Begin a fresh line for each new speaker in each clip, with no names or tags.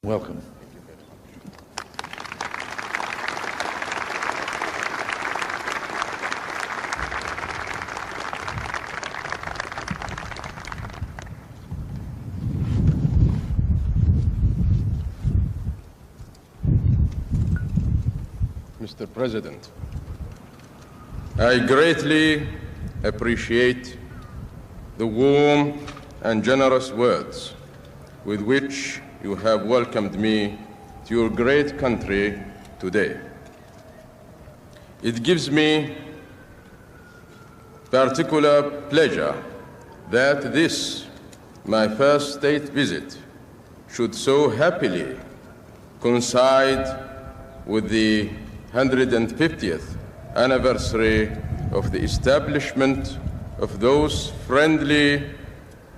Welcome.
Mr. President, I greatly appreciate the warm and generous words with which you have welcomed me to your great country today. It gives me particular pleasure that this, my first state visit, should so happily coincide with the 150th anniversary of the establishment of those friendly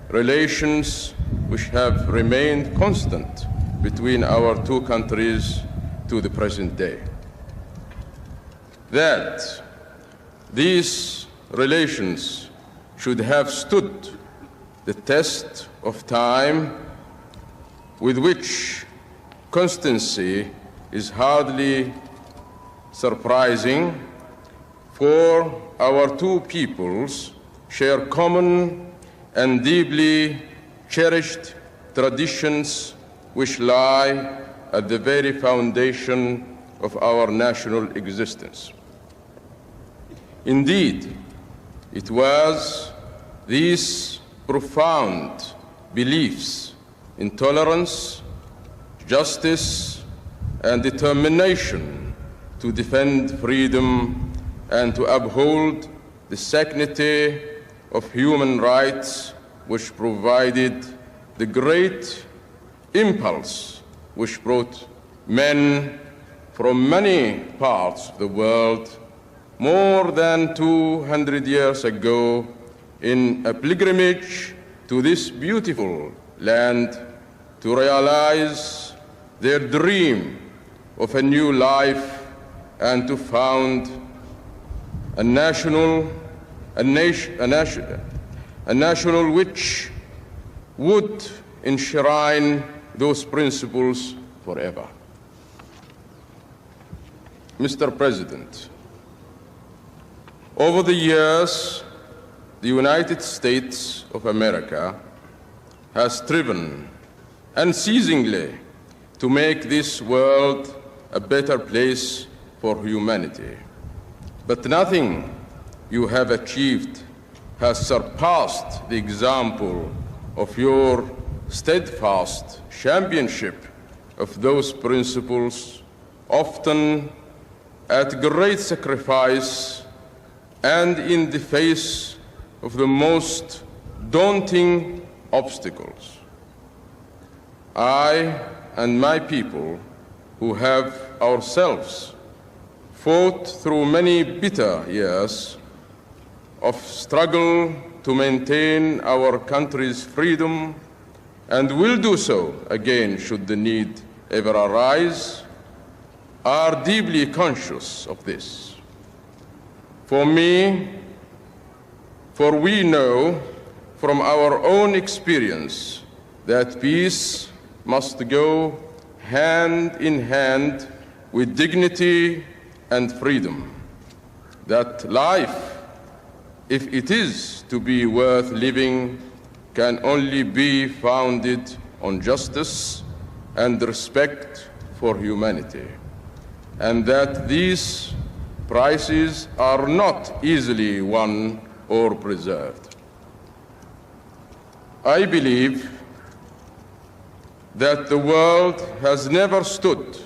relations which have remained constant between our two countries to the present day. That these relations should have stood the test of time, with which constancy is hardly surprising, for our two peoples share common and deeply cherished traditions which lie at the very foundation of our national existence. Indeed, it was these profound beliefs in tolerance, justice, and determination to defend freedom and to uphold the sanctity of human rights which provided the great impulse which brought men from many parts of the world more than 200 years ago in a pilgrimage to this beautiful land to realize their dream of a new life and to found a national which would enshrine those principles forever. Mr. President, over the years, the United States of America has striven unceasingly to make this world a better place for humanity. But nothing you have achieved has surpassed the example of your steadfast championship of those principles, often at great sacrifice and in the face of the most daunting obstacles. I and my people, who have ourselves fought through many bitter years of struggle to maintain our country's freedom, and will do so again should the need ever arise, are deeply conscious of this. For we know from our own experience that peace must go hand in hand with dignity and freedom, that life, if it is to be worth living, can only be founded on justice and respect for humanity, and that these prizes are not easily won or preserved. I believe that the world has never stood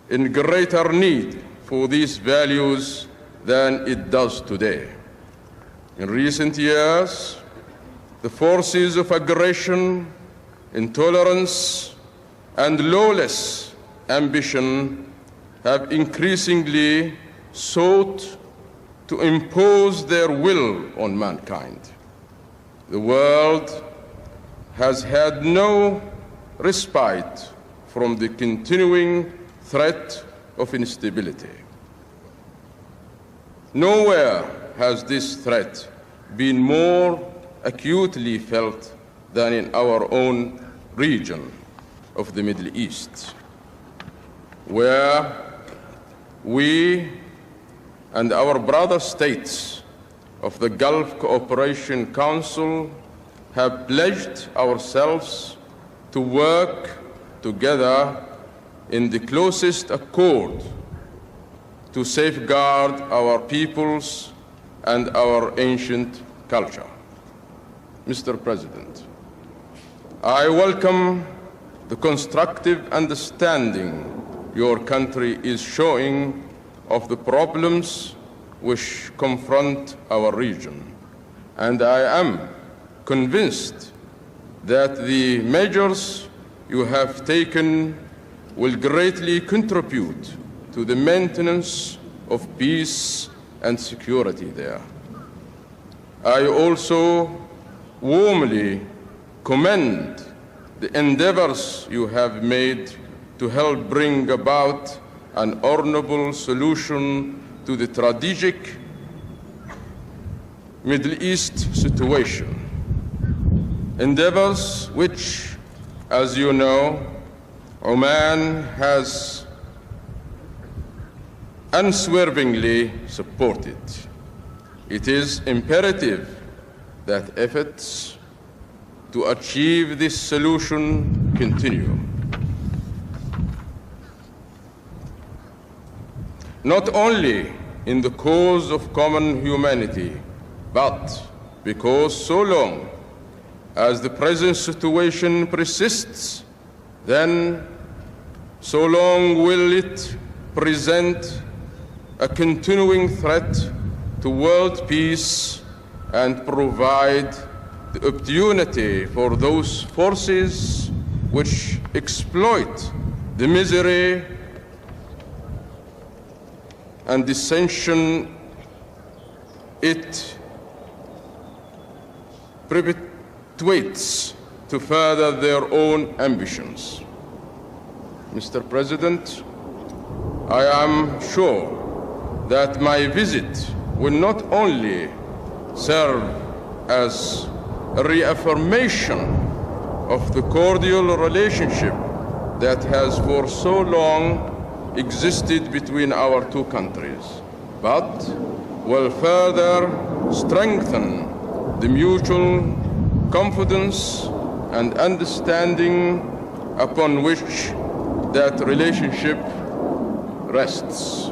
in greater need for these values than it does today. In recent years, the forces of aggression, intolerance, and lawless ambition have increasingly sought to impose their will on mankind. The world has had no respite from the continuing threat of instability. Nowhere has this threat been more acutely felt than in our own region of the Middle East, where we and our brother states of the Gulf Cooperation Council have pledged ourselves to work together in the closest accord to safeguard our peoples and our ancient culture. Mr. President, I welcome the constructive understanding your country is showing of the problems which confront our region, and I am convinced that the measures you have taken will greatly contribute to the maintenance of peace and security there. I also warmly commend the endeavors you have made to help bring about an honorable solution to the tragic Middle East situation. Endeavors which, as you know, Oman has unswervingly supported. It is imperative that efforts to achieve this solution continue. Not only in the cause of common humanity, but because so long as the present situation persists, then so long will it present a continuing threat to world peace and provide the opportunity for those forces which exploit the misery and dissension it perpetuates to further their own ambitions. Mr. President, I am sure that my visit will not only serve as a reaffirmation of the cordial relationship that has for so long existed between our two countries, but will further strengthen the mutual confidence and understanding upon which that relationship rests.